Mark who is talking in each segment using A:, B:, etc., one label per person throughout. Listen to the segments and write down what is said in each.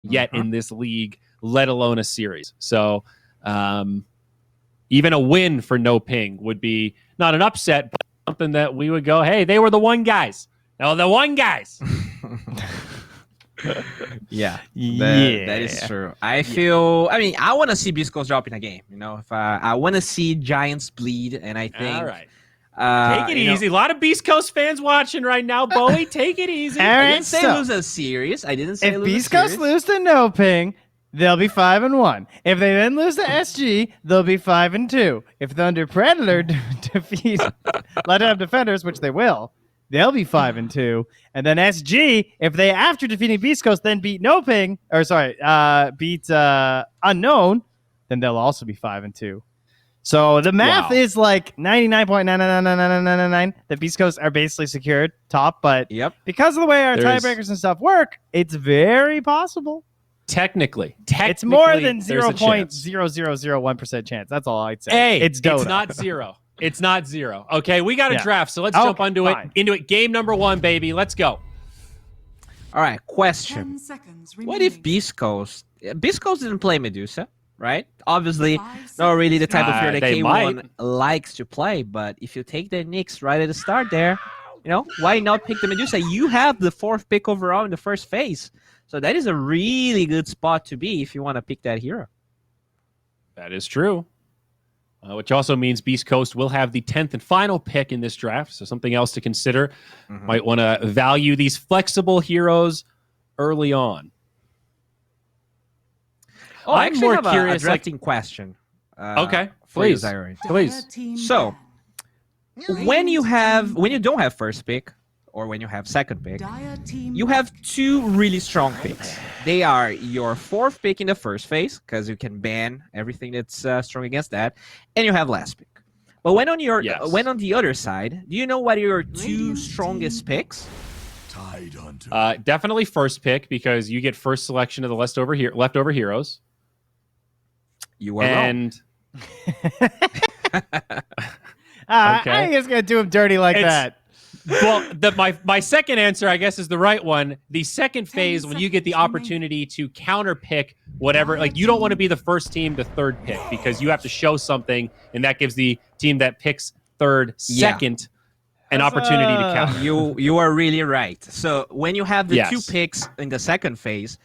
A: yet in this league, let alone a series. So even a win for NoPing would be not an upset, but something that we would go, hey, they were the one guys. No, the one guys.
B: That is true. I want to see Beastcoast drop in a game. If I want to see Giants bleed, and I think.
A: All right. Take it easy. A lot of Beast Coast fans watching right now. Bowie, take it easy.
B: I didn't say lose a series. I didn't say
C: if
B: lose a series.
C: Beast Coast lose to NoPing, they'll be 5-1. If they then lose to SG, they'll be 5-2. If Thunder Predator defeat Letdown Defenders, which they will, they'll be 5-2. And then SG, if they, after defeating Beast Coast, then beat NoPing, beat Unknown, then they'll also be 5-2. So the math is like 99.9999999 that Beast Coast are basically secured top, but because of the way our tiebreakers and stuff work, it's very possible.
A: Technically,
C: it's more than 0.0001% chance. That's all I'd say.
A: Hey,
C: it's Dota.
A: It's not zero. It's not zero. Okay, we got a draft, so let's jump into it. Game number 1, baby. Let's go.
B: All right, question. What if Beast Coast didn't play Medusa? Right? Obviously, not really the type of hero that K1 likes to play, but if you take the Nyx right at the start there, why not pick the Medusa? You have the 4th pick overall in the first phase. So that is a really good spot to be if you want to pick that hero.
A: That is true. Which also means Beast Coast will have the 10th and final pick in this draft. So something else to consider. Might want to value these flexible heroes early on.
B: I'm more curious. A drafting question.
A: Okay, please.
B: So, when you don't have first pick, or when you have second pick, you have 2 really strong picks. They are your 4th pick in the first phase, because you can ban everything that's strong against that, and you have last pick. But when on the other side, do you know what are your 2 strongest picks?
A: Definitely first pick, because you get first selection of the leftover heroes.
B: You are wrong.
C: I ain't just gonna do him dirty like that.
A: Well, my second answer, I guess, is the right one. The second phase, when you get the opportunity to counter pick whatever, like you don't want to be the first team to third pick, because you have to show something, and that gives the team that picks third, second, an opportunity to counter.
B: You are really right. So when you have the 2 picks in the second phase,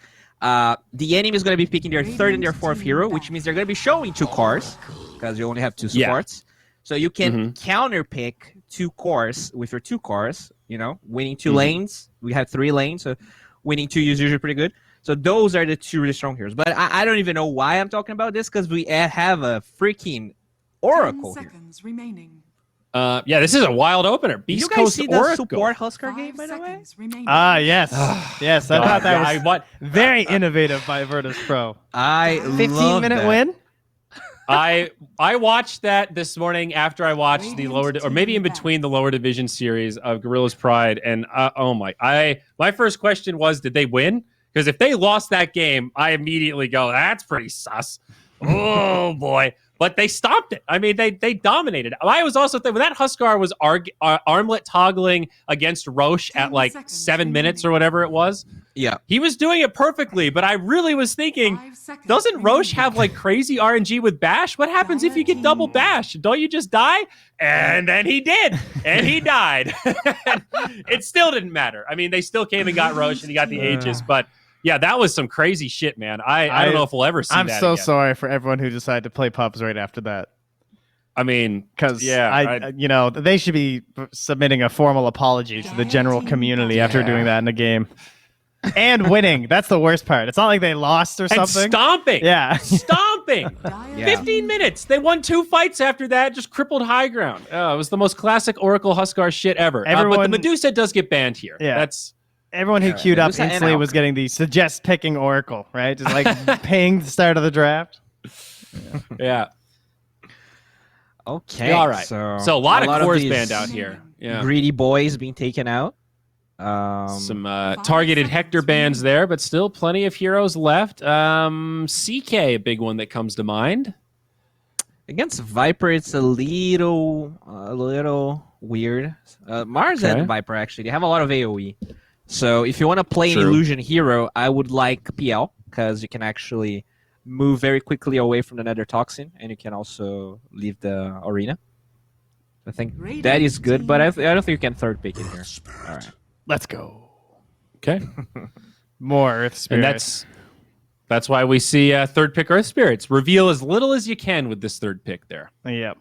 B: the enemy is going to be picking their 3rd and their 4th hero, which means they're going to be showing 2 cores, because you only have 2 supports. So you can counter pick 2 cores with your 2 cores, winning 2 lanes. We have 3 lanes, so winning 2 is usually pretty good. So those are the 2 really strong heroes. But I don't even know why I'm talking about this, because we have a freaking Oracle here.
A: This is a wild opener. Beast Coast
B: see
A: Oracle.
B: The support Huskar game, by the way?
C: Yes. Yes, I thought that was very innovative by Virtus Pro. 15-minute win?
A: I watched that this morning after I watched the lower, or maybe in between the lower division series of Gorilla's Pride, and my first question was, did they win? Because if they lost that game, I immediately go, that's pretty sus. Oh boy. But they stopped it. I mean, they dominated. I was also thinking, when that Huskar was armlet toggling against Roche at like 7 minutes or whatever it was, he was doing it perfectly. But I really was thinking, doesn't Roche have like crazy RNG with Bash? What happens if you get double Bash? Don't you just die? And then he did, and he died. It still didn't matter. I mean, they still came and got Roche, and he got the Aegis, but. Yeah, that was some crazy shit, man. I don't know if we'll ever see that
C: I'm so sorry for everyone who decided to play pubs right after that.
A: I mean,
C: because they should be submitting a formal apology to the general community after doing that in the game. And winning. That's the worst part. It's not like they lost or something.
A: And stomping.
C: Yeah.
A: Stomping. 15 minutes. They won 2 fights after that, just crippled high ground. It was the most classic Oracle Huskar shit ever. But the Medusa does get banned here.
C: Yeah. Everyone who queued up instantly was getting the suggest picking Oracle, right? Just like paying the start of the draft.
A: Yeah.
B: Okay.
A: All right. So a lot of cores banned out here. Yeah.
B: Greedy boys being taken out.
A: Some targeted Hector bans there, but still plenty of heroes left. CK, a big one that comes to mind.
B: Against Viper, it's a little weird. Mars and Viper, actually, they have a lot of AoE. So if you want to play an illusion hero, I would like PL, because you can actually move very quickly away from the nether toxin, and you can also leave the arena. I think that is good, but I don't think you can third pick it here. All right.
C: Let's go.
A: Okay.
C: More Earth Spirits.
A: And that's why we see third pick Earth Spirits. Reveal as little as you can with this third pick there.
C: Yep.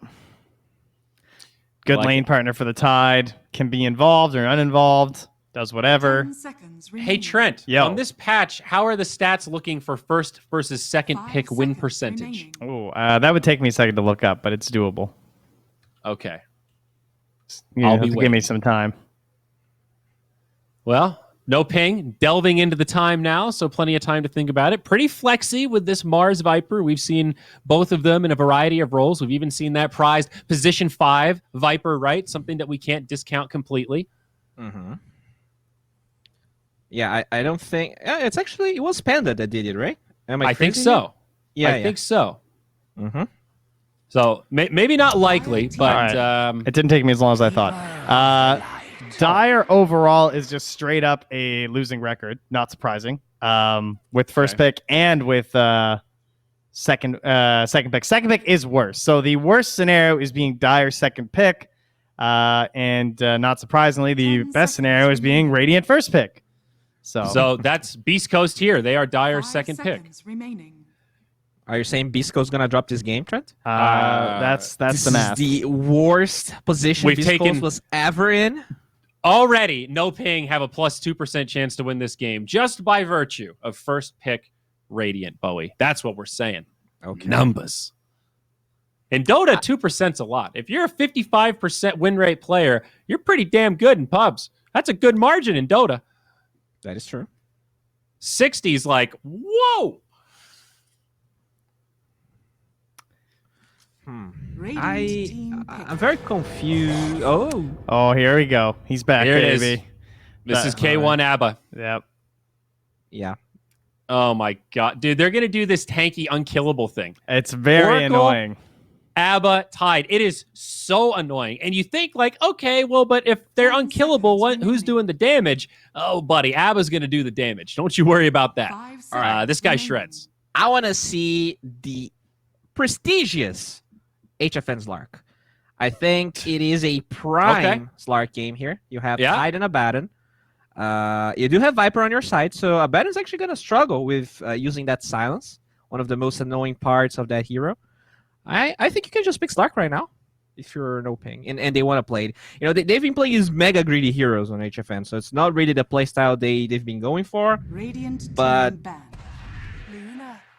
C: Good
A: Like
C: lane
A: it.
C: partner for the Tide. Can be involved or uninvolved. Does whatever.
A: Hey, Trent,
C: Yo.
A: on this patch, how are the stats looking for first versus second pick win percentage?
C: Oh, that would take me a second to look up, but it's doable.
A: Okay.
C: You
A: I'll
C: have
A: be
C: to give
A: waiting.
C: me some time.
A: Well, NoPing delving into the time now, so plenty of time to think about it. Pretty flexy with this Mars Viper. We've seen both of them in a variety of roles. We've even seen that prized position 5 Viper, right? Something that we can't discount completely.
B: Mm-hmm. Yeah, I don't think it's actually it was Panda that did it, right? Am I
A: think
B: crazy
A: so.
B: here?
A: I think so.
B: Mm-hmm.
A: So maybe not likely, but
C: It didn't take me as long as I thought. Dire overall is just straight up a losing record. Not surprising. With first pick and with second pick. Second pick is worse. So the worst scenario is being Dire second pick, and not surprisingly, the best scenario is being Radiant first pick.
A: so that's Beast Coast here. They are Dire's second pick.
B: Are you saying Beastco's gonna drop this game, Trent?
C: That's
B: This
C: the math.
B: is the worst position
A: We've
B: Beastco's
A: taken-
B: was ever in.
A: Already, NoPing have a plus 2% chance to win this game just by virtue of first pick Radiant, Bowie. That's what we're saying.
B: Okay.
A: Numbers. In Dota, 2%'s a lot. If you're a 55% win rate player, you're pretty damn good in pubs. That's a good margin in Dota.
B: That is true.
A: 60's like, whoa.
B: I'm very confused.
C: Oh, here we go. He's back,
A: Here it is.
C: baby.
A: This is K1 ABBA.
C: Yep.
B: Yeah.
A: Oh my god. Dude, they're going to do this tanky unkillable thing.
C: It's very
A: Oracle,
C: annoying.
A: ABBA Tide. It is so annoying. And you think like, okay, well, but if they're unkillable, who's doing the damage? Oh, buddy, ABBA's going to do the damage. Don't you worry about that. This guy shreds.
B: I want to see the prestigious HFN Slark. I think it is a prime Slark game here. You have Tide and Abaddon. You do have Viper on your side, so Abaddon's actually going to struggle with using that silence, one of the most annoying parts of that hero. I think you can just pick Slark right now if you're NoPing, and they want to play it. You know, they've been playing these mega greedy heroes on HFN, so it's not really the playstyle they've been going for. But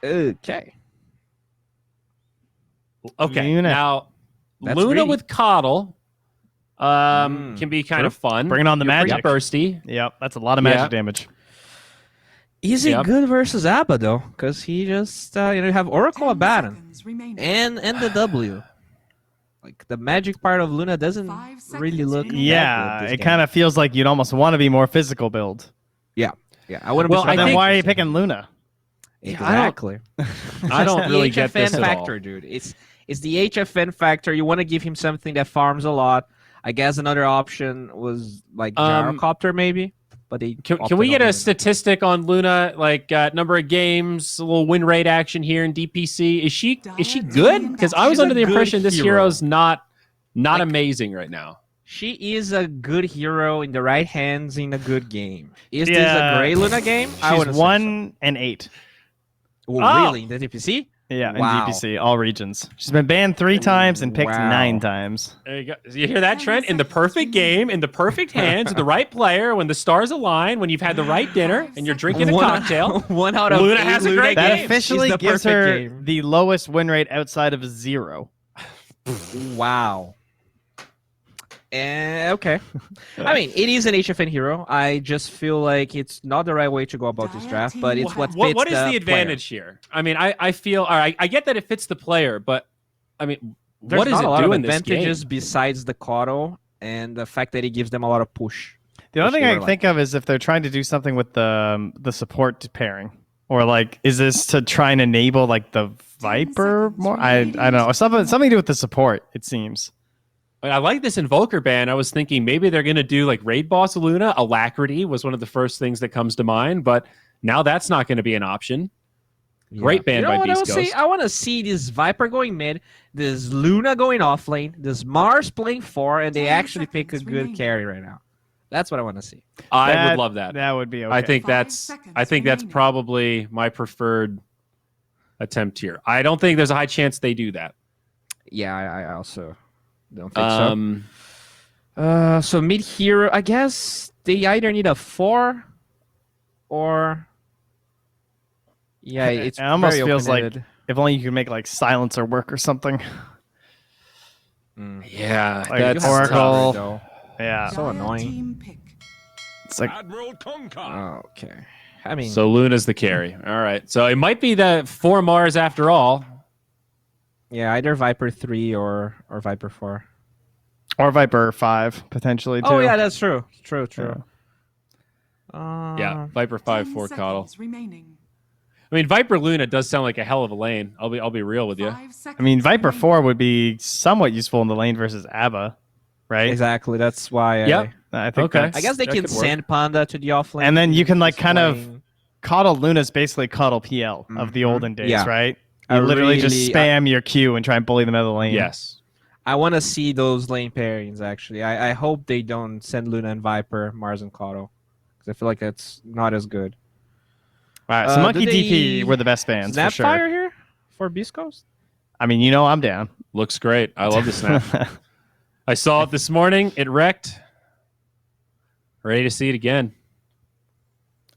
B: okay.
A: Okay,
C: Luna.
A: now
B: That's
A: Luna
B: greedy.
A: with Coddle can be kind of fun.
C: Bringing on the
A: You're pretty
C: magic.
A: Bursty.
C: Yep, that's a lot of magic damage.
B: Is it
A: Yep.
B: good versus Abba though? Because he just you have Oracle Abaddon and the W. Like the magic part of Luna doesn't really look.
C: Yeah, it kind of feels like you'd almost want to be more physical build.
B: Yeah. I wouldn't.
A: Well,
B: be
A: I
C: And then
A: think-
C: why are you picking Luna?
B: Exactly.
A: I don't
B: the
A: really get this
B: HFN
A: at
B: factor,
A: all.
B: dude. It's the HFN factor. You want to give him something that farms a lot. I guess another option was like Gyrocopter maybe, but they
A: Can
B: opted
A: we
B: on
A: get a
B: Luna.
A: statistic on Luna, like number of games, a little win rate action here in DPC? Is she good? Because I was
B: She's a
A: under the
B: good
A: impression this
B: hero.
A: hero's not amazing right now.
B: She is a good hero in the right hands in a good game. Is this
C: Yeah.
B: a Grey Luna game? I
C: She's
B: wouldn't say
C: 1-8.
B: so. Oh,
A: Oh.
B: really? In the DPC?
C: Yeah,
B: Wow.
C: in DPC, all regions. She's been banned 3 times and picked
B: Wow.
C: 9 times.
A: There you go. You hear that, Trent? In the perfect game, in the perfect hands, with the right player, when the stars align, when you've had the right dinner, and you're drinking a cocktail.
B: One out of
A: Luna
B: 8
A: has a
B: Luna
A: great
C: That
A: game.
B: games
C: officially
B: is the
C: gives
B: perfect
C: her
B: game.
C: the lowest win rate outside of 0.
B: Wow. Okay. I mean, it is an HFN hero. I just feel like it's not the right way to go about this draft, but it's what fits
A: What is the
B: player.
A: advantage here? I mean, I feel all right. I get that it fits the player, but I mean,
B: There's
A: what is
B: not
A: it
B: a lot of
A: doing this game?
B: advantages besides the Coddle and the fact that it gives them a lot of push.
C: The only
B: Which
C: thing
B: they
C: I
B: were
C: can
B: like-
C: think of is if they're trying to do something with the support pairing, or like, is this to try and enable like the Viper more? I don't know, something to do with the support. It seems.
A: I like this Invoker ban. I was thinking maybe they're going to do like Raid Boss Luna. Alacrity was one of the first things that comes to mind, but now that's not going to be an option. Great ban by
B: what I
A: Beast
B: would say?
A: Ghost.
B: I want to see this Viper going mid, this Luna going off lane, this Mars playing 4, and they actually pick a good carry right now. That's what I want to see.
A: I would love that.
C: That would be okay.
A: I think that's probably my preferred attempt here. I don't think there's a high chance they do that.
B: Yeah, I also don't think so. So mid hero, I guess they either need a 4 or it
C: almost feels like if only you could make like silencer work or something.
A: Yeah,
C: like
A: that's
C: Oracle.
B: tough,
C: Yeah,
B: so annoying.
C: it's like
B: Okay, I mean,
A: so Luna's the carry. All right, so it might be that 4 Mars after all.
B: yeah, either Viper 3 or Viper 4
C: or Viper 5 potentially too.
B: Oh yeah, that's true. True.
A: Yeah, Viper 5 4 Coddle.
D: Remaining.
A: I mean, Viper Luna does sound like a hell of a lane. I'll be real with you.
C: I mean, Viper 4 would be somewhat useful in the lane versus Abba, right?
B: Exactly. That's why.
C: I think.
A: Okay.
C: that's-
B: I guess they
A: That
B: can
A: could work.
B: send Panda to the offlane.
C: And then you can like
B: Just
C: kind of
B: playing-
C: coddle Luna's basically coddle PL of the olden days,
B: Yeah.
C: right?
B: I
C: You literally just
B: really-
C: spam your Q and try and bully them out of the lane.
A: Yes.
B: I want to see those lane pairings. Actually, I hope they don't send Luna and Viper, Mars and Kato, because I feel like that's not as good.
C: All right, so Monkey
B: do
C: DP
B: they
C: were the best fans for sure.
B: Snapfire here for Beast Coast.
C: I mean, I'm down.
A: Looks great. I love the snap. I saw it this morning. It wrecked. Ready to see it again.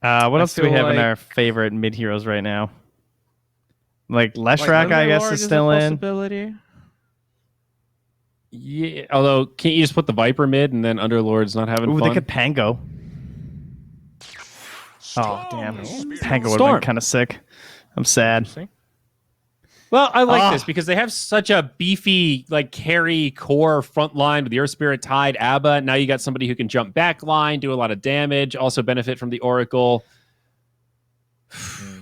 C: What else do we
B: feel
C: have in
B: like-
C: our favorite mid heroes right now? Like Leshrac, I guess, is still in.
B: Possibility.
A: Yeah. Although, can't you just put the Viper mid and then Underlord's not having
C: Ooh,
A: fun?
C: they could Pango. Oh, damn. Pango would have
A: Storm.
C: been kind of sick. I'm sad.
A: Well, I like
C: Ah.
A: this because they have such a beefy, like, carry core front line with the Earth Spirit, Tide, Abba. Now you got somebody who can jump back line, do a lot of damage, also benefit from the Oracle.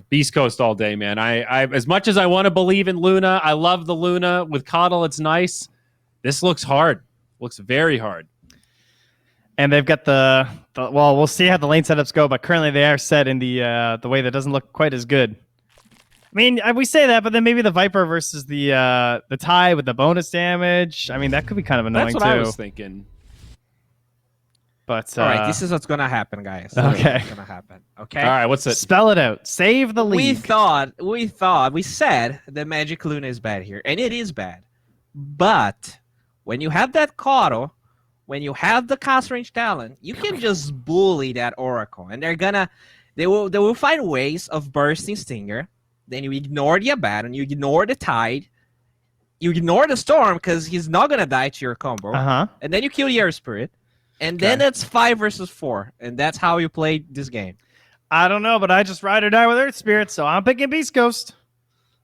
A: Beast Coast all day, man. I as much as I want to believe in Luna, I love the Luna. With Coddle, it's nice. This looks hard. Looks very hard.
C: And they've got the well, we'll see how the lane setups go, but currently they are set in the way that doesn't look quite as good. I mean, we say that, but then maybe the Viper versus the Tide with the bonus damage. I mean, that could be kind of annoying
A: That's what
C: too.
A: I was thinking.
C: But
B: All right, this is what's gonna happen, guys.
C: Okay.
B: What's gonna happen? Okay.
A: All right, what's it?
C: spell it out. Save the
B: We
C: league.
B: we said the Magic Luna is bad here, and it is bad. But when you have that Kato, when you have the cast range talent, you can just bully that Oracle, and they will find ways of bursting Stinger. Then you ignore the Abaddon, you ignore the Tide, you ignore the Storm because he's not gonna die to your combo, and then you kill the Air Spirit, and then it's 5 versus 4, and that's how you play this game.
C: I don't know, but I just ride or die with Earth Spirit, so I'm picking Beast Coast.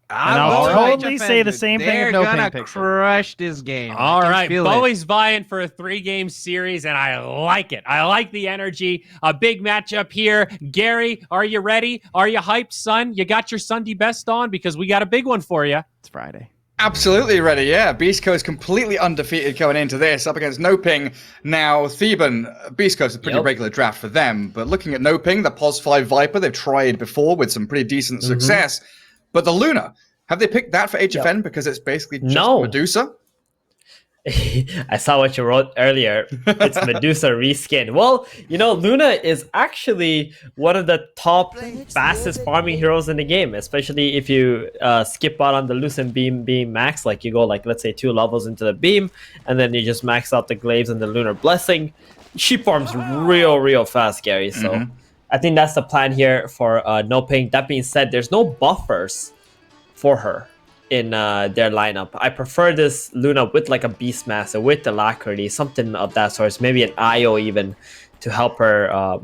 C: And I'll totally say the same thing if
B: They're
C: NoPing
B: gonna
C: picks it.
B: crush this game.
A: All
B: I can
A: right,
B: feel it.
A: Bowie's vying for a 3-game series, and I like it. I like the energy. A big matchup here. Gary, are you ready? Are you hyped, son? You got your Sunday best on because we got a big one for you.
C: It's Friday.
E: Absolutely ready, yeah. Beast Coast completely undefeated going into this, up against NoPing. Now, Theban, Beast Coast is a pretty regular draft for them, but looking at NoPing, the POS 5 Viper, they've tried before with some pretty decent success. But the Luna, have they picked that for HFN because it's basically just Medusa?
F: I saw what you wrote earlier. It's Medusa reskin. Well, Luna is actually one of the top fastest farming heroes in the game, especially if you skip out on the Lucent beam max. Like you go let's say 2 levels into the beam, and then you just max out the glaives and the lunar blessing. She farms real fast, Gary. So I think that's the plan here for NoPing. That being said, there's no buffers for her in their lineup. I prefer this Luna with like a Beastmaster, with Alacrity, something of that sort. Maybe an IO even to help her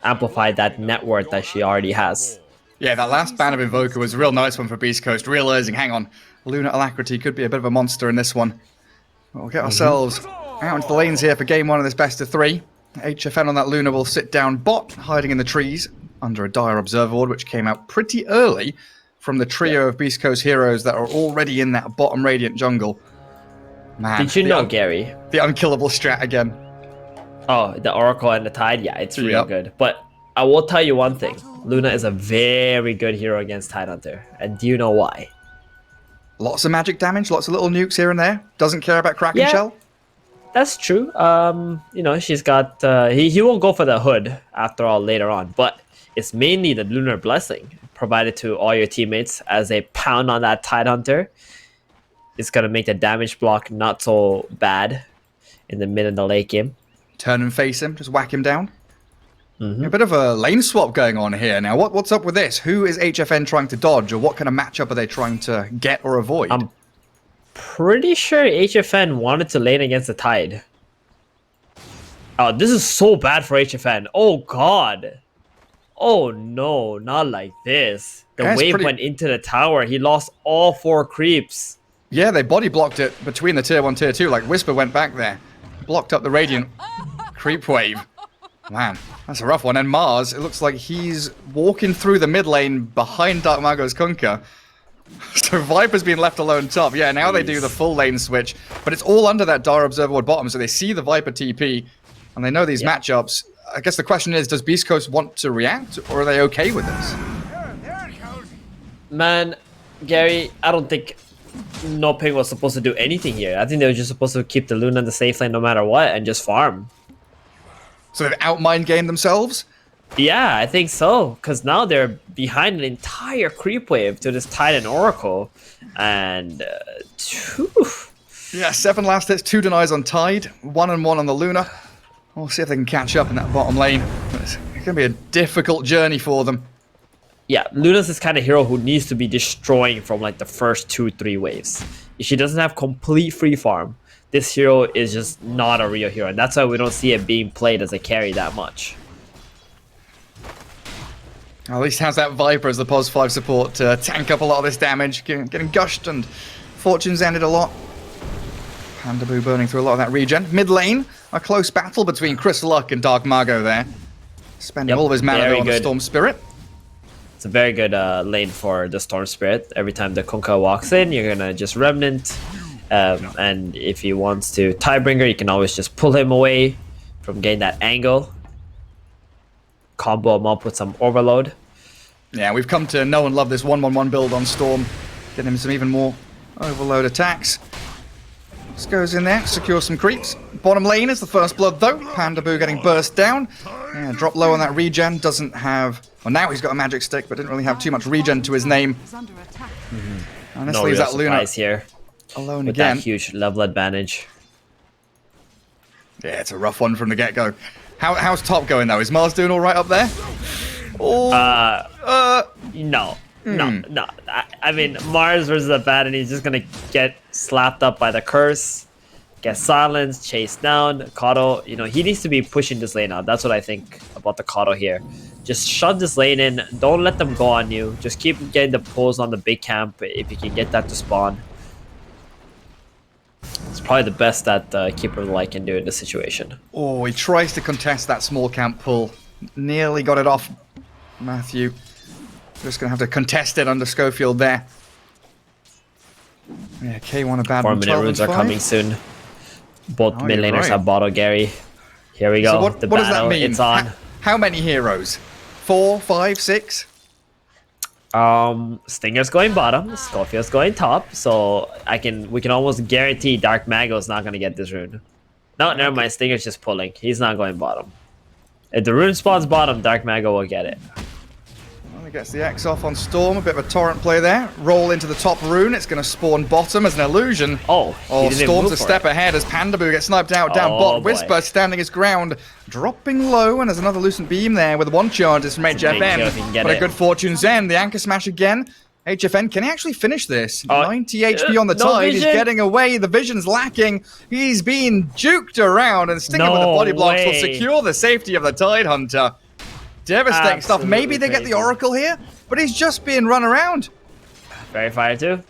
F: amplify that net worth that she already has.
E: Yeah, that last ban of Invoker was a real nice one for Beast Coast, realizing, hang on, Luna Alacrity could be a bit of a monster in this one. We'll get ourselves out into the lanes here for game 1 of this best of 3. HFN on that Luna will sit down bot, hiding in the trees under a dire Observer Ward, which came out pretty early from the trio of Beast Coast heroes that are already in that bottom Radiant jungle. Man,
F: Did you know, Gary?
E: The unkillable strat again.
F: Oh, the Oracle and the Tide? Yeah, it's real good. But I will tell you one thing. Luna is a very good hero against Tidehunter. And do you know why?
E: Lots of magic damage, lots of little nukes here and there. Doesn't care about Kraken
F: Yeah.
E: Shell.
F: That's true. You know, she's got... he will go for the hood after all later on. But it's mainly the Lunar Blessing provided to all your teammates as they pound on that Tidehunter. It's going to make the damage block not so bad in the mid and the late game.
E: Turn and face him, just whack him down. A bit of a lane swap going on here. Now, what's up with this? Who is HFN trying to dodge, or what kind of matchup are they trying to get or avoid?
F: I'm pretty sure HFN wanted to lane against the Tide. Oh, this is so bad for HFN. Oh, God. Oh, no, not like this. The wave went into the tower. He lost all 4 creeps.
E: Yeah, they body blocked it between the tier 1, tier 2. Like, Whisper went back there. Blocked up the Radiant creep wave. Man, that's a rough one. And Mars, it looks like he's walking through the mid lane behind Dark Mago's Kunkka. So Viper's been left alone top. Yeah, now they do the full lane switch. But it's all under that Dar Observer Ward bottom, so they see the Viper TP. And they know these matchups. I guess the question is, does Beast Coast want to react, or are they okay with this?
F: Man, Gary, I don't think NoPing was supposed to do anything here. I think they were just supposed to keep the Luna in the safe lane no matter what and just farm.
E: So they've out-mind gamed themselves?
F: Yeah, I think so. Because now they're behind an entire creep wave to this Tide and Oracle. And,
E: yeah, 7 last hits, 2 denies on Tide, 1 and 1 on the Luna. We'll see if they can catch up in that bottom lane. It's going to be a difficult journey for them.
F: Yeah, Luna's this kind of hero who needs to be destroying from like the first 2-3 waves. If she doesn't have complete free farm, this hero is just not a real hero. And that's why we don't see it being played as a carry that much.
E: At least has that Viper as the POS 5 support to tank up a lot of this damage. Getting gushed and fortunes ended a lot. Pandaboo burning through a lot of that regen. Mid lane, a close battle between Chris Luck and Dark Mago there. Spending all of his mana on the Storm Spirit.
F: It's a very good lane for the Storm Spirit. Every time the Kunkka walks in, you're going to just Remnant. And if he wants to Tidebringer, you can always just pull him away from getting that angle. Combo him up with some Overload.
E: Yeah, we've come to know and love this 1-1-1 build on Storm. Getting him some even more Overload attacks. Just goes in there, secures some creeps. Bottom lane is the first blood though. Pandaboo getting burst down. Yeah, drop low on that regen. Doesn't have... Well, now he's got a magic stick, but didn't really have too much regen to his name. And this leaves that Luna
F: here
E: alone
F: with
E: again.
F: That huge level advantage.
E: Yeah, it's a rough one from the get-go. How's top going though? Is Mars doing all right up there? Oh,
F: no. I mean, Mars versus the Bat, and he's just gonna get slapped up by the curse, get silenced, chased down. Kato, you know, he needs to be pushing this lane out. That's what I think about the Kato here. Just shove this lane in. Don't let them go on you. Just keep getting the pulls on the big camp if you can get that to spawn. It's probably the best that Keeper of the Light can do in this situation.
E: Oh, he tries to contest that small camp pull. Nearly got it off. Matthew. Just going to have to contest it under Schofield there. Yeah, K1 a bad
F: 4-minute runes are coming soon. Both mid laners have bottle, Gary. Here we go.
E: So what does that mean?
F: It's on.
E: How many heroes? 4, 5, 6?
F: Stinger's going bottom, Schofield's going top, so we can almost guarantee Dark Mago's not gonna get this rune. No, never mind, Stinger's just pulling. He's not going bottom. If the rune spawns bottom, Dark Mago will get it.
E: Well, he gets the X off on Storm, a bit of a torrent play there. Roll into the top rune, it's gonna spawn bottom as an illusion.
F: Oh,
E: Storm's a step ahead as Pandaboo gets sniped out down bot. Whisper standing his ground, dropping low, and there's another Lucent Beam there with 1 charge from HFN. But a good Fortune's End, the Anchor Smash again. HFN, can he actually finish this? 90 HP on the Tide, he's getting away, the vision's lacking. He's being juked around, and Stinger with the body blocks will secure the safety of the Tide Hunter. Devastating stuff. Maybe they get the Oracle here, but he's just being run around.
F: Very fire too.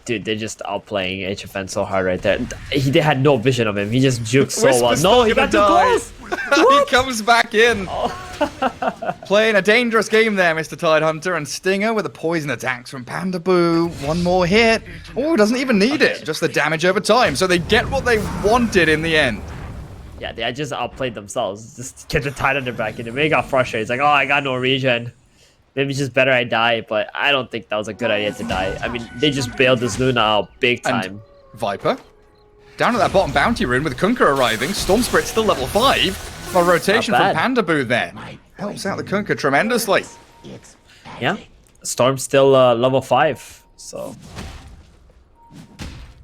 F: Dude, they're just outplaying HFN so hard right there. They had no vision of him. He just juked so well. No, he got too close.
E: He comes back in. Playing a dangerous game there, Mr. Tide Hunter. And Stinger with the poison attacks from Pandaboo. 1 more hit. Oh, doesn't even need it. Just the damage over time. So they get what they wanted in the end.
F: Yeah, they just outplayed themselves. Just get the tide on their back, and it maybe got frustrated. It's like, oh, I got no regen. Maybe it's just better I die, but I don't think that was a good idea to die. I mean, they just bailed this Luna out big time.
E: And Viper, down at that bottom bounty rune with Kunkka arriving. Storm Spirit still level 5. A rotation from Panda Boo there. Helps out the Kunkka tremendously.
F: Yeah, Storm's still level 5, so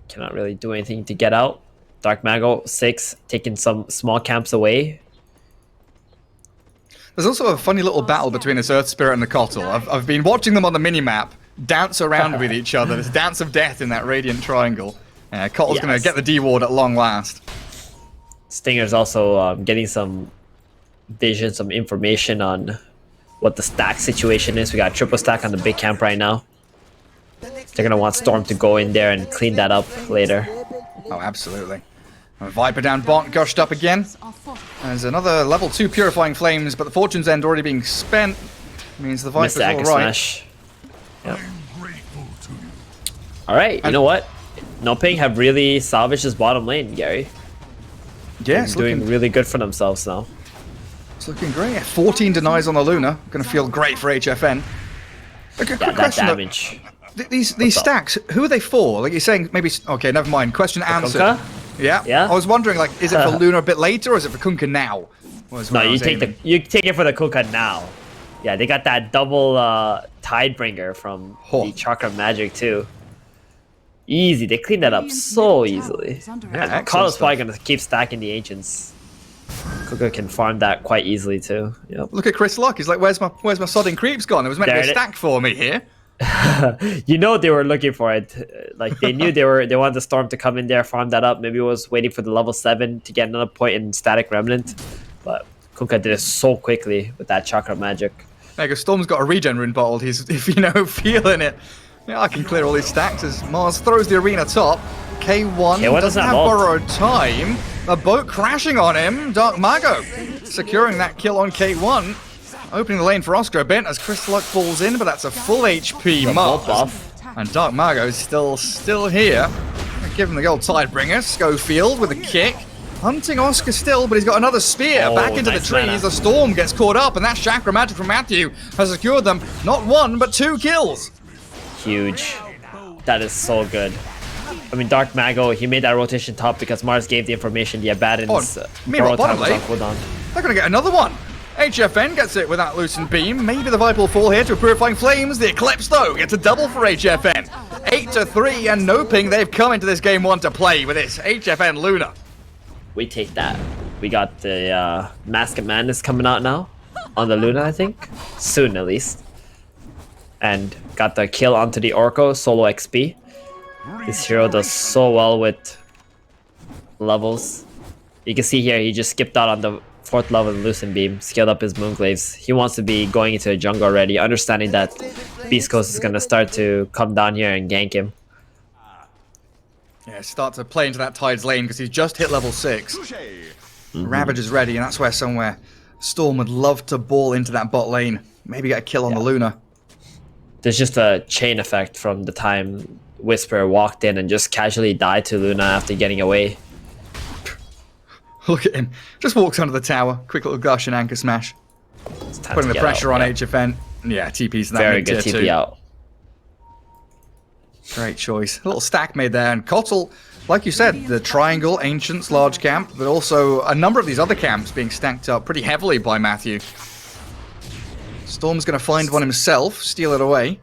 F: cannot really do anything to get out. Dark Mago 6 taking some small camps away.
E: There's also a funny little battle between this Earth Spirit and the Cottle. I've been watching them on the minimap dance around with each other. This dance of death in that Radiant Triangle. Cottle's going to get the D-Ward at long last.
F: Stinger's also getting some vision, some information on what the stack situation is. We got triple stack on the big camp right now. They're going to want Storm to go in there and clean that up later.
E: Oh, absolutely. Viper down bot, gushed up again. There's another level 2 Purifying Flames, but the Fortune's End already being spent. Means the Viper's all right.
F: Smash. Yep. Alright, you know what? NoPing have really salvaged this bottom lane, Gary.
E: Yeah,
F: They're doing really good for themselves now.
E: It's looking great. 14 denies on the Luna. Going to feel great for HFN. A quick question,
F: that damage.
E: These stacks, who are they for? Like you're saying, maybe... Okay, never mind. Question answered.
F: Kunkka?
E: Yeah. I was wondering, like, is it for Luna a bit later, or is it for Kunkka now?
F: No, you take it for the Kunkka now. Yeah, they got that double Tidebringer from the Chakra Magic too. Easy, they cleaned that up so easily.
E: Yeah,
F: Cottle's probably gonna keep stacking the Ancients. Kunkka can farm that quite easily too. Yep.
E: Look at Chris Luck. He's like, where's my sodding creeps gone? It was meant to be a stack for me here.
F: You know they were looking for it. Like they knew they wanted the Storm to come in there, farm that up. Maybe it was waiting for the level 7 to get another point in Static Remnant. But Kunkka did it so quickly with that Chakra Magic.
E: There you go. Storm's got a regen rune bottled. He's, if you know, feeling it. Yeah, I can clear all these stacks as Mars throws the arena top. K1 doesn't have borrowed time. A boat crashing on him. Dark Mago securing that kill on K1. Opening the lane for Oscar a bit as Chris Luck falls in, but that's a full HP Mars. And Dark Mago's still here. Give him the old Tidebringer. Schofield with a kick. Hunting Oscar still, but he's got another spear back into the trees. The Storm gets caught up, and that Chakra Magic from Matthew has secured them not 1, but 2 kills.
F: Huge. That is so good. I mean, Dark Mago, he made that rotation top because Mars gave the information, the Abaddon's
E: meanwhile, bottom lane, they're going to get another one. HFN gets it with that Loosened Beam. Maybe the Viper will fall here to a Purifying Flames. The Eclipse, though, gets a double for HFN. 8-3, and NoPing, they've come into this game 1 to play with this HFN Luna.
F: We take that. We got the Mask of Madness coming out now on the Luna, I think. Soon, at least. And got the kill onto the Orko, solo XP. This hero does so well with levels. You can see here, he just skipped out on the 4th level of Loosened Beam, scaled up his Moonglaves. He wants to be going into a jungle already, understanding that Beast Coast is going to start to come down here and gank him.
E: Yeah, start to play into that Tide's lane because he's just hit level 6. Ravage is ready, and that's where somewhere Storm would love to ball into that bot lane. Maybe get a kill on the Luna.
F: There's just a chain effect from the time Whisper walked in and just casually died to Luna after getting away.
E: Look at him. Just walks under the tower. Quick little gush and anchor smash. Putting the pressure on HFN. Yeah, TP's that.
F: Very good TP out.
E: Great choice. A little stack made there. And Cottle, like you said, the Triangle, Ancients, large camp, but also a number of these other camps being stacked up pretty heavily by Matthew. Storm's going to find one himself, steal it away.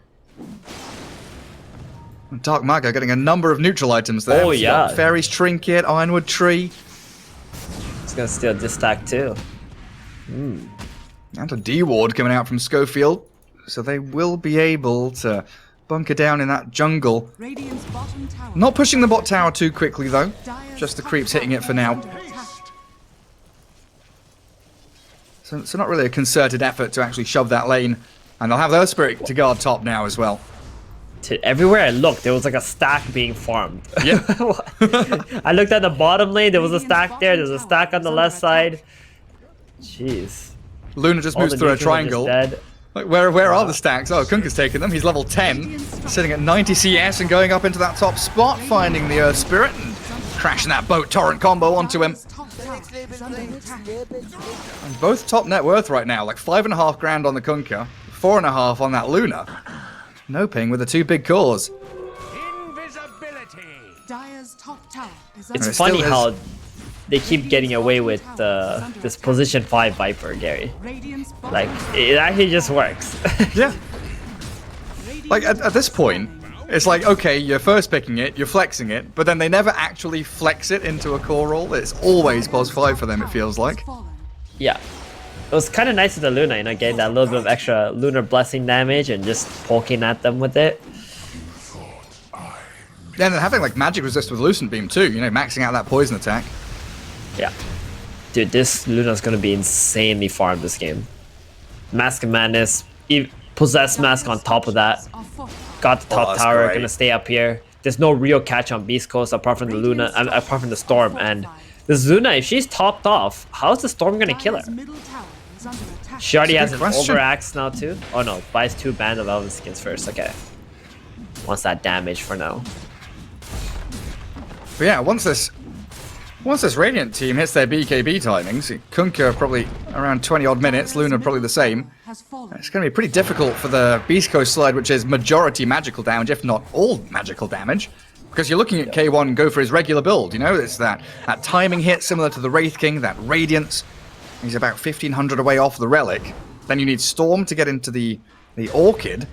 E: And Dark Mago getting a number of neutral items there.
F: Oh, yeah.
E: Fairy's Trinket, Ironwood Tree.
F: He's going to steal this stack too.
E: And a D-Ward coming out from Schofield. So they will be able to bunker down in that jungle. Not pushing the bot tower too quickly though. Just the creeps hitting it for now. So not really a concerted effort to actually shove that lane. And they'll have their Spirit to guard top now as well.
F: Everywhere I looked, there was like a stack being farmed.
E: Yeah.
F: I looked at the bottom lane, there was a stack there, there's a stack on the left side. Jeez.
E: Luna just moves through a triangle. Like, where are the stacks? Oh, Kunkka's taken them. He's level 10. Sitting at 90 CS and going up into that top spot, finding the Earth Spirit and crashing that boat torrent combo onto him. And both top net worth right now, like 5.5 grand on the Kunkka, 4.5 on that Luna. NoPing with the 2 big cores.
F: It's funny how they keep getting away with this position 5 Viper, Gary. Like, it actually just works.
E: Yeah. Like, at this point, it's like, okay, you're first picking it, you're flexing it, but then they never actually flex it into a core roll. It's always +5 for them, it feels like.
F: Yeah. It was kind of nice with the Luna, you know, getting that little bit of extra Lunar Blessing damage and just poking at them with it.
E: Yeah, and then having, like, magic resist with Lucent Beam, too, you know, maxing out that poison attack.
F: Yeah. Dude, this Luna's gonna be insanely farmed this game. Mask of Madness, Possessed Mask on top of that. Got the top tower,
E: great.
F: gonna stay up here. There's no real catch on Beast Coast apart from the Luna, apart from the Storm. And this Luna, if she's topped off, how's the Storm gonna kill her? She already has an Overaxe now too. Oh no, buys 2 Band of Elven Skins first. Okay. Wants that damage for now.
E: But yeah, once this Radiant team hits their BKB timings, Kunkka probably around 20 odd minutes, Luna probably the same. It's going to be pretty difficult for the Beast Coast slide, which is majority magical damage, if not all magical damage. Because you're looking at K1 go for his regular build, you know? It's that timing hit similar to the Wraith King, that Radiance. He's about 1,500 away off the Relic. Then you need Storm to get into the Orchid.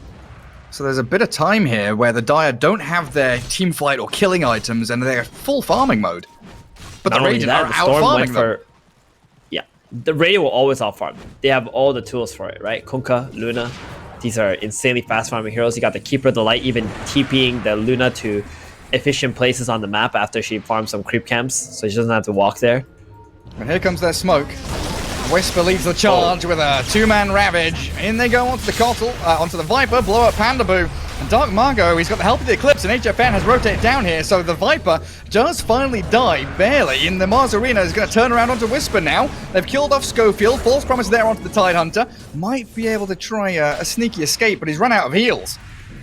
E: So there's a bit of time here where the Dire don't have their team fight or killing items, and they're full farming mode. But the Radiant are out-farming them.
F: Yeah, the Radiant will always out-farm. They have all the tools for it, right? Kunkka, Luna, these are insanely fast-farming heroes. You got the Keeper of the Light even TPing the Luna to efficient places on the map after she farms some creep camps, so she doesn't have to walk there.
E: And here comes their smoke. Whisper leads the charge with a 2-man Ravage. In they go onto the Viper, blow up Panda Boo. And Dark Margot, he's got the help of the Eclipse, and HFN has rotated down here, so the Viper does finally die, barely. In the Mars Arena is going to turn around onto Whisper now. They've killed off Schofield, false promise there onto the Tidehunter. Might be able to try a sneaky escape, but he's run out of heals.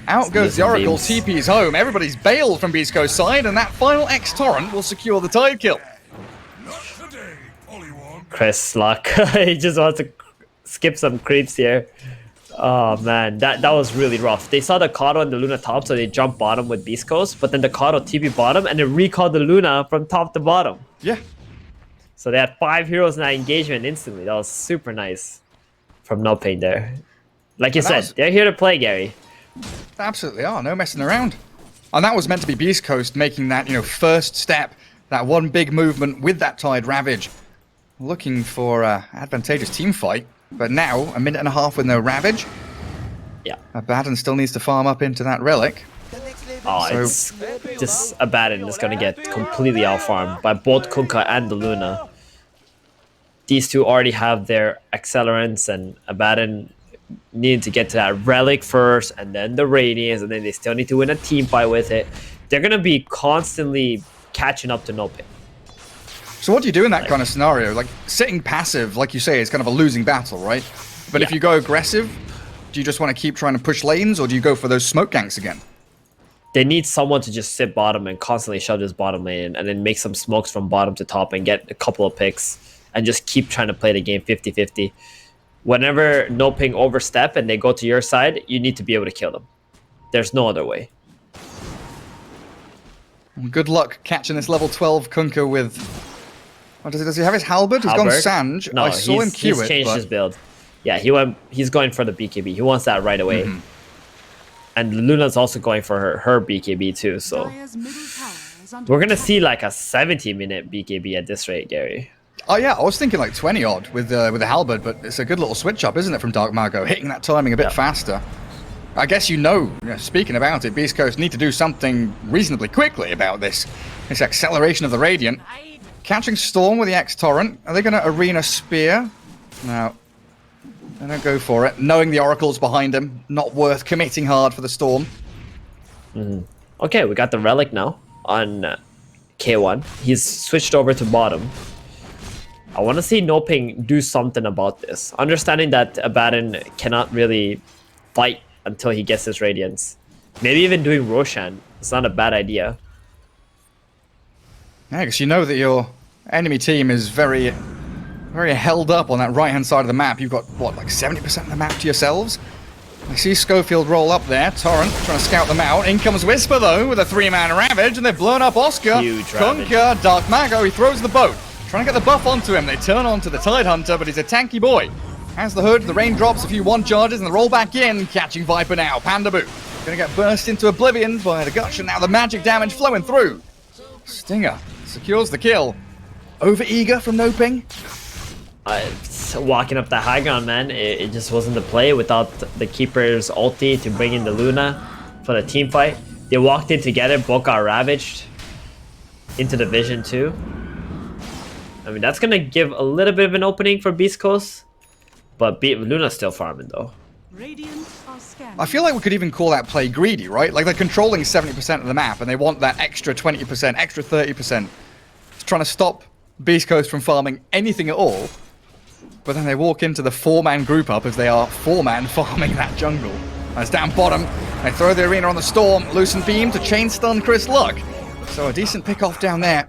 E: Out goes the Oracle, TP's home. Everybody's bailed from Beast Coast side, and that final X-Torrent will secure the Tide kill.
F: Chris luck. He just wants to skip some creeps here. Oh man, that was really rough. They saw the Kato and the Luna top, so they jumped bottom with Beast Coast, but then the Kato TP bottom and then recalled the Luna from top to bottom.
E: Yeah.
F: So they had 5 heroes in that engagement instantly. That was super nice from NoPing there. Like you said, they're here to play, Gary.
E: They absolutely are, no messing around. And that was meant to be Beast Coast making that, first step, that one big movement with that Tide Ravage. Looking for advantageous team fight, but now a minute and a half with no Ravage.
F: Yeah.
E: Abaddon still needs to farm up into that Relic.
F: Oh, it's just Abaddon is going to get completely out-farmed by both Kunkka and the Luna. These two already have their accelerants, and Abaddon needed to get to that Relic first, and then the Radiance, and then they still need to win a team fight with it. They're going to be constantly catching up to NoPing.
E: So what do you do in that kind of scenario? Like, sitting passive, like you say, is kind of a losing battle, right? But if you go aggressive, do you just want to keep trying to push lanes, or do you go for those smoke ganks again?
F: They need someone to just sit bottom and constantly shove this bottom lane and then make some smokes from bottom to top and get a couple of picks and just keep trying to play the game 50-50. Whenever NoPing overstep and they go to your side, you need to be able to kill them. There's no other way.
E: Good luck catching this level 12 Kunkka with... Oh, does he have his halberd? He's gone Sange.
F: No,
E: I saw him queue
F: he's changed his build. Yeah, he's going for the BKB. He wants that right away. Mm-hmm. And Luna's also going for her BKB too, so... We're going to see like a 70-minute BKB at this rate, Gary.
E: Oh yeah, I was thinking like 20 odd with the halberd, but it's a good little switch up, isn't it, from Dark Margot, hitting that timing a bit faster. I guess speaking about it, Beast Coast need to do something reasonably quickly about this acceleration of the Radiant. Catching Storm with the X-Torrent. Are they going to Arena Spear? No. They don't go for it. Knowing the Oracle's behind him, not worth committing hard for the Storm.
F: Mm-hmm. Okay, we got the Relic now on K1. He's switched over to bottom. I want to see NoPing do something about this. Understanding that Abaddon cannot really fight until he gets his Radiance. Maybe even doing Roshan. It's not a bad idea.
E: Yeah, because you know that you're Enemy team is very held up on that right-hand side of the map. You've got, what, like 70% of the map to yourselves? I see Schofield roll up there. Torrent trying to scout them out. In comes Whisper, though, with a 3-man Ravage, and they've blown up Oscar.
F: Huge Ravage.
E: Kunka, Dark Mago, he throws the boat. Trying to get the buff onto him. They turn onto the Tide Hunter, but he's a tanky boy. Has the hood, the rain drops, a few one charges, and the roll back in. Catching Viper now. Panda Boo gonna get burst into oblivion by the Gushing. Now the magic damage flowing through. Stinger secures the kill. Over eager from NoPing.
F: Walking up the high ground, man, it just wasn't the play without the keeper's ulti to bring in the Luna for the team fight. They walked in together, both got ravaged into the vision too. I mean, that's gonna give a little bit of an opening for Beast Coast, but Luna's still farming though.
E: I feel like we could even call that play greedy, right? Like they're controlling 70% of the map and they want that extra 20%, extra 30%. It's trying to stop Beast Coast from farming anything at all. But then they walk into the 4-man group up as they are 4-man farming that jungle. That's down bottom. They throw the arena on the Storm. Loosen Beam to chain stun Chris Luck. So a decent pick off down there.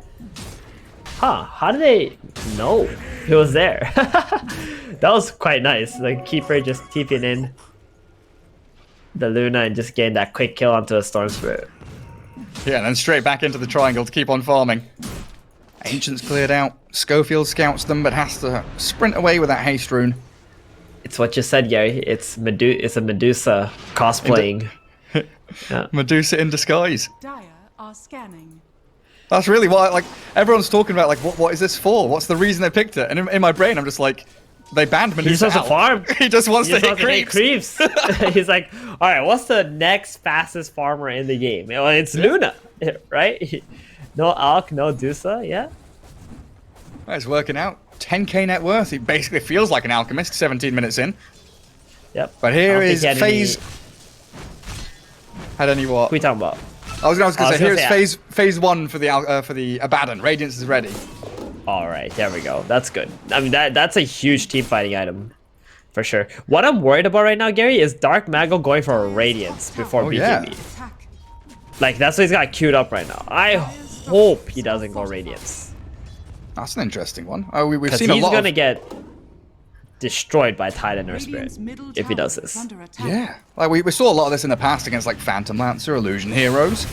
F: Huh, how did they know he was there? That was quite nice. The keeper just TPing in the Luna and just getting that quick kill onto a Storm Spirit.
E: Yeah, and then straight back into the triangle to keep on farming. Ancients cleared out. Schofield scouts them, but has to sprint away with that haste rune.
F: It's what you said, Gary. It's a Medusa cosplaying. Yeah.
E: Medusa in disguise.
D: Dire are scanning.
E: That's really what, like, everyone's talking about, like, what is this for? What's the reason they picked it? And in my brain, I'm just like, they banned Medusa.
F: He just wants to farm.
E: He just wants to hit creeps.
F: He's like, all right, what's the next fastest farmer in the game? Well, it's Luna, right? No Alk, no Dusa, yeah.
E: Well, it's working out. 10k net worth. He basically feels like an alchemist 17 minutes in.
F: Yep.
E: But here is phase. Had any what?
F: What are we talking about?
E: I was going to say, here's phase 1 for the Abaddon. Radiance is ready.
F: All right, there we go. That's good. I mean, that's a huge team fighting item, for sure. What I'm worried about right now, Gary, is Dark Mago going for a Radiance before BKB.
E: Yeah.
F: Like, that's what he's got queued up right now. I hope he doesn't go Radiance.
E: That's an interesting one. We've
F: Because
E: seen a lot.
F: He's gonna get destroyed by Tide and Earth Spirit if he does this.
E: Yeah, like we saw a lot of this in the past against like Phantom Lancer, Illusion Heroes.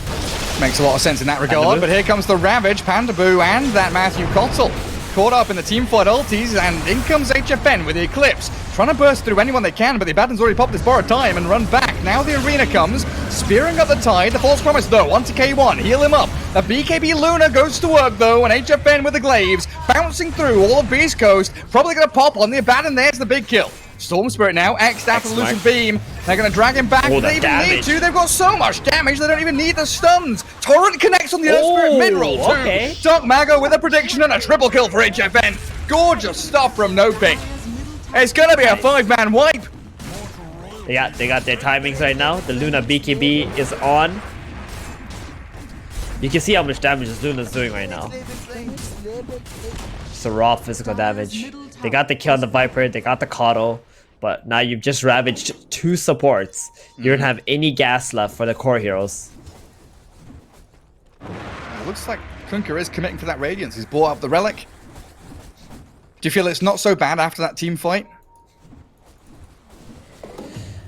E: Makes a lot of sense in that regard. But here comes the Ravage, Pandaboo, and that Matthew Kotzel. Caught up in the teamfight ultis, and in comes HFN with the Eclipse. Trying to burst through anyone they can, but the Abaddon's already popped his borrowed time and run back. Now the arena comes, spearing up the Tide. The False Promise, though, onto K1. Heal him up. The BKB Luna goes to work, though, and HFN with the Glaives, bouncing through all of Beast Coast. Probably going to pop on the Abaddon. There's the big kill. Storm Spirit now, X'd after the Lucid Beam. They're going to drag him back. They even need to. They've got so much damage, they don't even need the stuns. Torrent connects on the Earth Spirit mid-roll, too.
F: Okay.
E: Dark Mago with a prediction and a triple kill for HFN. Gorgeous stuff from NoPing. It's going to be a 5-man wipe.
F: They got their timings right now. The Luna BKB is on. You can see how much damage this Luna's doing right now. It's a raw physical damage. They got the kill on the Viper, they got the Kato, but now you've just ravaged 2 supports. You don't have any gas left for the core heroes.
E: It looks like Kunka is committing for that Radiance. He's bought up the Relic. Do you feel it's not so bad after that team fight?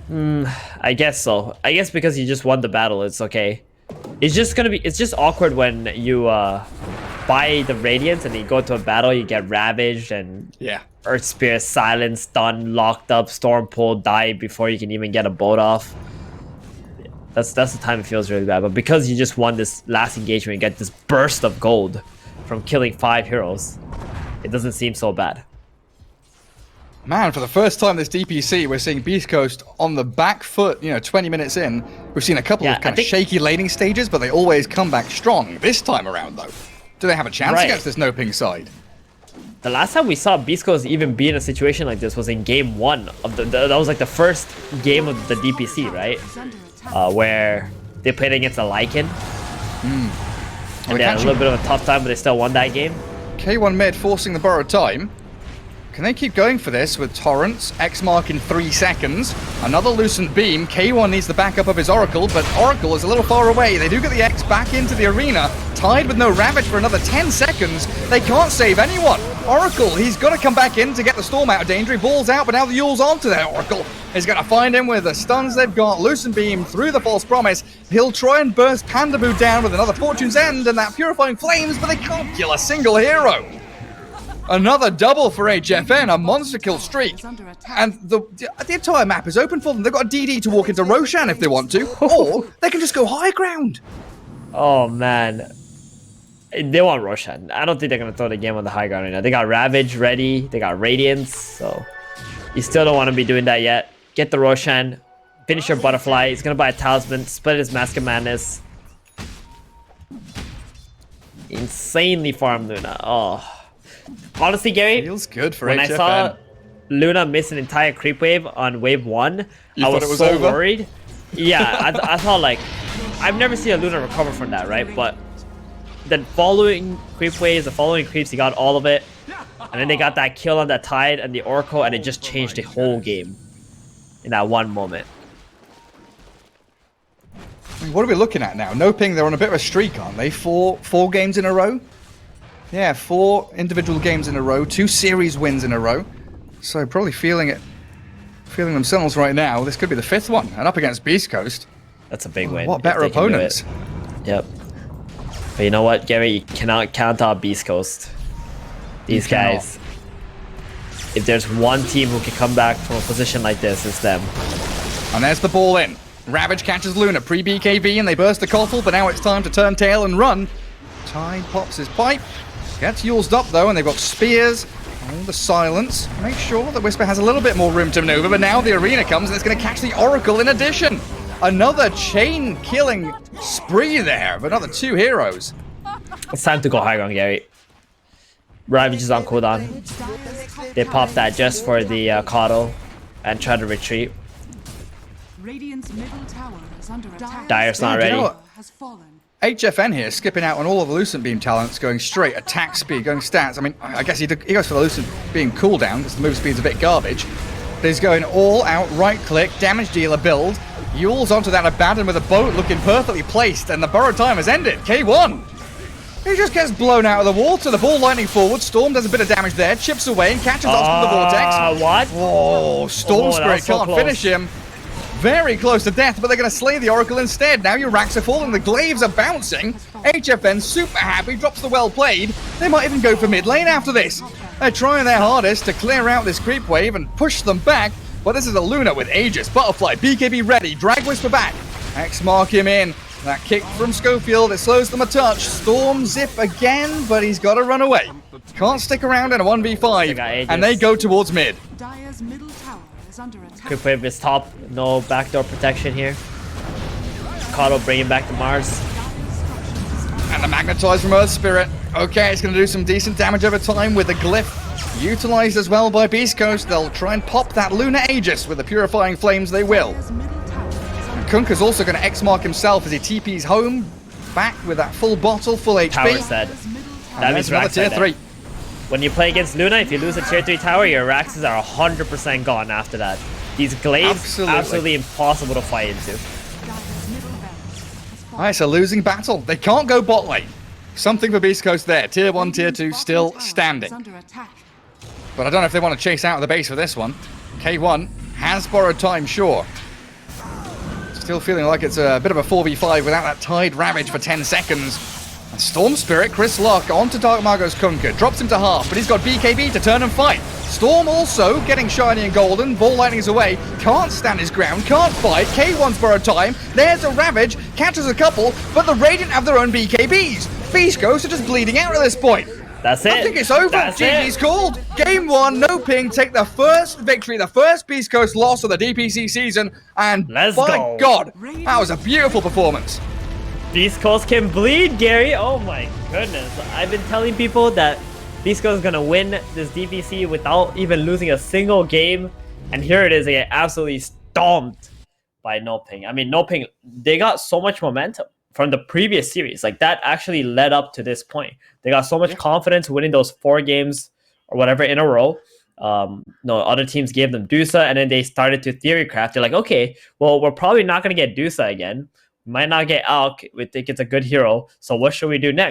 F: I guess so. I guess because you just won the battle, it's okay. It's just awkward when you buy the Radiance and you go to a battle, you get ravaged and Earth Spirit, silence, stun, locked up, storm pull, die before you can even get a boat off. That's the time it feels really bad. But because you just won this last engagement, you get this burst of gold from killing 5 heroes. It doesn't seem so bad.
E: Man, for the first time this DPC, we're seeing Beast Coast on the back foot, 20 minutes in. We've seen a couple of kind of shaky laning stages, but they always come back strong. This time around, though, do they have a chance against this NoPing side?
F: The last time we saw Beast Coast even be in a situation like this was in game 1 of that was like the first game of the DPC, right? Where they played against a Lycan. And they had a little bit of a tough time, but they still won that game.
E: K1 mid forcing the borrowed time. Can they keep going for this with Torrents, X mark in 3 seconds? Another Lucent Beam. K1 needs the backup of his Oracle, but Oracle is a little far away. They do get the X back into the arena. Tied with no Ravage for another 10 seconds. They can't save anyone. Oracle, he's got to come back in to get the Storm out of danger. He balls out, but now the Yule's onto that Oracle. He's going to find him with the stuns they've got. Lucent Beam through the False Promise. He'll try and burst Pandaboo down with another Fortune's End and that Purifying Flames, but they can't kill a single hero. Another double for HFN, a monster kill streak. And the entire map is open for them. They've got a DD to walk into Roshan if they want to, or they can just go high ground.
F: Oh, man. They want Roshan. I don't think they're going to throw the game on the high ground right now. They got Ravage ready. They got Radiance. So you still don't want to be doing that yet. Get the Roshan. Finish your Butterfly. He's going to buy a Talisman. Split his Mask of Madness. Insanely farm Luna. Oh. Honestly, Gary,
E: feels good for
F: when
E: HFN.
F: I saw Luna miss an entire creep wave on wave 1, I was so
E: over?
F: worried. Yeah, I thought, like, I've never seen a Luna recover from that, right? But the following creep waves, the following creeps, he got all of it. And then they got that kill on that Tide and the Oracle, and it just changed the whole game in that one moment.
E: What are we looking at now? NoPing, they're on a bit of a streak, aren't they? Four games in a row? Yeah, 4 individual games in a row, 2 series wins in a row. So probably feeling themselves right now. This could be the 5th one, and up against Beast Coast.
F: That's a big win.
E: What better opponents?
F: Yep. But you know what, Gary? You cannot count out Beast Coast. These guys. If there's one team who can come back from a position like this, it's them.
E: And there's the ball in. Ravage catches Luna pre-BKB, and they burst the Koffel, but now it's time to turn tail and run. Tide pops his pipe. Gets Yule's up though, and they've got spears. All the silence. Make sure that Whisper has a little bit more room to maneuver, but now the arena comes and it's going to catch the Oracle in addition. Another chain killing spree there of another 2 heroes.
F: It's time to go high ground, Gary. Ravage is on cooldown. They pop that just for the Coddle and try to retreat.
D: Radiant's middle tower is under attack.
F: Dyer's not ready.
D: Has fallen.
E: HFN here, skipping out on all of the Lucent Beam talents, going straight, attack speed, going stats. I mean, I guess he goes for the Lucent Beam cooldown, because the move speed's a bit garbage. But he's going all out, right click, damage dealer build. Yule's onto that Abaddon with a boat looking perfectly placed, and the burrow time has ended. K1! He just gets blown out of the water, the ball lightning forward, Storm does a bit of damage there, chips away and catches onto the vortex.
F: What?
E: Oh, Storm Spirit
F: so
E: can't
F: close.
E: finish him. Very close to death, but they're going to slay the Oracle instead. Now your racks are falling, the glaives are bouncing. HFN super happy, drops the well played. They might even go for mid lane after this. They're trying their hardest to clear out this creep wave and push them back, but this is a Luna with Aegis, Butterfly, BKB ready, drag Whisper back. X mark him in. That kick from Schofield, it slows them a touch. Storm zip again, but he's got to run away. Can't stick around in a 1v5, and they go towards mid.
D: Dire's middle tower is under attack.
F: Quick wave is top. No backdoor protection here. Coddle bringing back to Mars.
E: And the Magnetize from Earth Spirit. Okay, it's going to do some decent damage over time with the Glyph. Utilized as well by Beast Coast. They'll try and pop that Lunar Aegis with the Purifying Flames they will.
D: Dire's middle tower is under
E: Kunka's also going to X-mark himself as he TP's home. Back with that full bottle, full HP.
F: Tower set.
D: Dire's middle tower.
F: That
E: And
F: means
E: there's another
F: Rax
E: tier
F: set
E: 3.
F: there. When you play against Luna, if you lose a tier 3 tower, your Raxes are 100% gone after that. These glaives, absolutely impossible to fight into.
D: Dire's middle barracks has fallen.
E: Alright, so losing battle. They can't go bot lane. Something for Beast Coast there. Tier 1, Tier 2 still
D: Bottom tower
E: standing.
D: is under attack.
E: But I don't know if they want to chase out of the base for this one. K1 has borrowed time, sure. Still feeling like it's a bit of a 4v5 without that Tide Ravage for 10 seconds. And Storm Spirit, Chris Locke onto Dark Margot's Kunkka, drops him to half, but he's got BKB to turn and fight. Storm also getting shiny and golden, ball lightning's away, can't stand his ground, can't fight. K1's borrowed time, there's a Ravage, catches a couple, but the Radiant have their own BKBs. Beast Coast are just bleeding out at this point.
F: That's it.
E: I think it's over.
F: That's
E: GG's
F: it.
E: called. Game 1, NoPing take the first victory, the first Beast Coast loss of the DPC season, and
F: Let's
E: by
F: go.
E: God, that was a beautiful performance.
F: Beast Coast can bleed, Gary. Oh my goodness. I've been telling people that Beast Coast is going to win this DPC without even losing a single game. And here it is. They get absolutely stomped by NoPing. I mean, NoPing, they got so much momentum from the previous series. Like, that actually led up to this point. They got so much confidence winning those 4 games or whatever in a row. other teams gave them Dusa, and then they started to theory craft. They're like, okay, well, we're probably not going to get Dusa again. We might not get Alk. We think it's a good hero. So what should we do next?